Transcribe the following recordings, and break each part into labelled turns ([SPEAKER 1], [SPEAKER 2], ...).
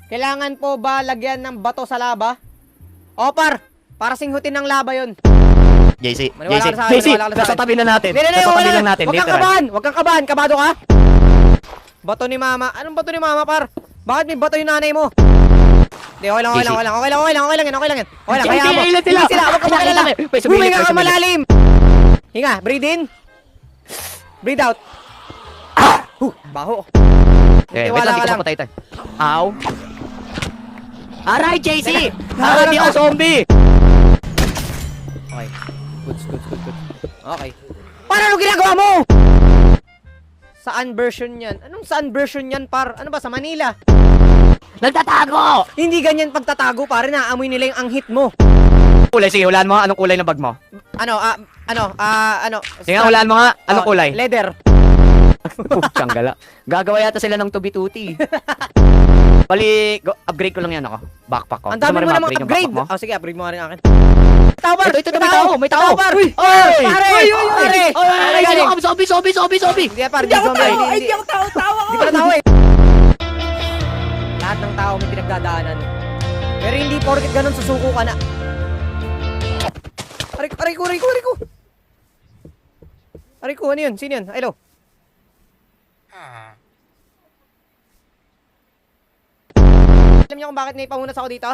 [SPEAKER 1] Kailangan po ba lagyan ng bato sa laba? O par, para singhutin ng laba yun.
[SPEAKER 2] JC,
[SPEAKER 1] Maniwala
[SPEAKER 2] JC,
[SPEAKER 1] ka sa akin,
[SPEAKER 2] JC,
[SPEAKER 1] maniwala ka sa
[SPEAKER 2] nasa
[SPEAKER 1] akin.
[SPEAKER 2] tabi na natin.
[SPEAKER 1] Hindi,
[SPEAKER 2] Nasa tabi lang natin,
[SPEAKER 1] Huwag kang
[SPEAKER 2] literal.
[SPEAKER 1] kabahan, huwag kang kabahan. Kabado ka? Bato ni mama. Anong bato ni mama, par? Bakit may bato yung nanay mo? Hindi, okay lang, okay lang, okay lang, okay lang, okay lang, okay lang yan, okay lang yan. Okay lang,
[SPEAKER 2] JC,
[SPEAKER 1] kaya mo.
[SPEAKER 2] ilan sila?
[SPEAKER 1] Ilan sila, huwag ka makalala.
[SPEAKER 2] May sumilip,
[SPEAKER 1] Huminga
[SPEAKER 2] may
[SPEAKER 1] ka
[SPEAKER 2] sumilip.
[SPEAKER 1] malalim. Hinga, breathe in. Breathe out. Baho.
[SPEAKER 2] Eh, wait
[SPEAKER 1] Tiwala
[SPEAKER 2] lang,
[SPEAKER 1] ka
[SPEAKER 2] di ko
[SPEAKER 1] lang.
[SPEAKER 2] papatay tayo. Ow. Aray, JC!
[SPEAKER 1] Teka,
[SPEAKER 2] Nakakati
[SPEAKER 1] teka.
[SPEAKER 2] ako zombie!
[SPEAKER 1] Okay. Goods. Okay. Para ano ginagawa mo? Saan version yan? Anong saan version yan, par? Ano ba, sa Manila?
[SPEAKER 2] Nagtatago!
[SPEAKER 1] Hindi ganyan pagtatago, pare. Naamoy nila yung anghit mo.
[SPEAKER 2] Kulay, sige, hulaan mo nga anong kulay ng bag mo.
[SPEAKER 1] Ano?
[SPEAKER 2] Sige nga, hulaan mo nga anong kulay.
[SPEAKER 1] Leather.
[SPEAKER 2] Putsang gala. Gagawa yata sila ng tubi-tuti. Bali, upgrade ko lang yan ako. Backpack ko.
[SPEAKER 1] Ang dami mo namang
[SPEAKER 2] yung
[SPEAKER 1] upgrade.
[SPEAKER 2] backpack mo?
[SPEAKER 1] Oh, sige, upgrade mo nga rin akin. Tao, par!
[SPEAKER 2] Ito, may tao!
[SPEAKER 1] par!
[SPEAKER 2] Uy!
[SPEAKER 1] Pare!
[SPEAKER 2] Uy!
[SPEAKER 1] Pare!
[SPEAKER 2] Ay,
[SPEAKER 1] Galing.
[SPEAKER 2] zombie!
[SPEAKER 1] Hindi, par.
[SPEAKER 3] Hindi ako
[SPEAKER 1] zombie.
[SPEAKER 3] tao! Hindi ako tao! Tao ako!
[SPEAKER 1] Hindi pala tao eh. Lahat ng tao may pinagdadaanan. Pero hindi porket ganun susuko ka na. Aray ko. Aray ko, ano yun? Sino yun? Hello? Alam niyo kung bakit may pamunas ako dito?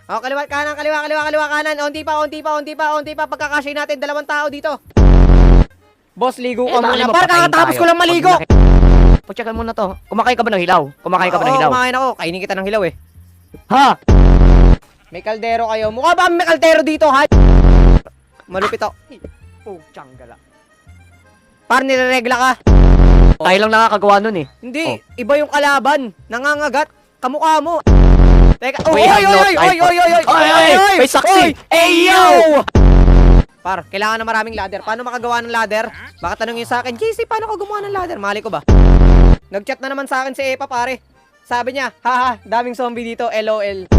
[SPEAKER 1] Oh, kaliwa kanan. Unti pa. Pagkakasya natin, 2 tao dito. Boss, ligo ka muna. Par, kakatapos ko lang maligo.
[SPEAKER 2] Putsakan mo na to. Kumakain ka ba ng hilaw?
[SPEAKER 1] Oo, kumakain ako. Kainin kita ng hilaw eh.
[SPEAKER 2] Ha?
[SPEAKER 1] May kaldero kayo. Mukha ba may kaldero dito, ha? Malupit ako.
[SPEAKER 2] Putsang gala.
[SPEAKER 1] Par, nireregla ka.
[SPEAKER 2] Tayo lang nakakagawa nun eh.
[SPEAKER 1] Hindi, iba yung kalaban. Nangangagat. Kamukha mo. Teka.
[SPEAKER 2] We have no time for- Oy! May saksi! Ayo!
[SPEAKER 1] Par, kailangan ng maraming ladder. Paano makagawa ng ladder? Baka tanongin sa akin, JC, paano ka gumawa ng ladder? Mali ko ba? Nag-chat na naman sa akin si Epa, pare. Sabi niya, haha, daming zombie dito, LOL.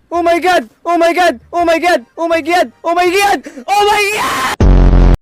[SPEAKER 1] Oh my God! Oh my God! Oh my God! Oh my God! Oh my God! Oh my God!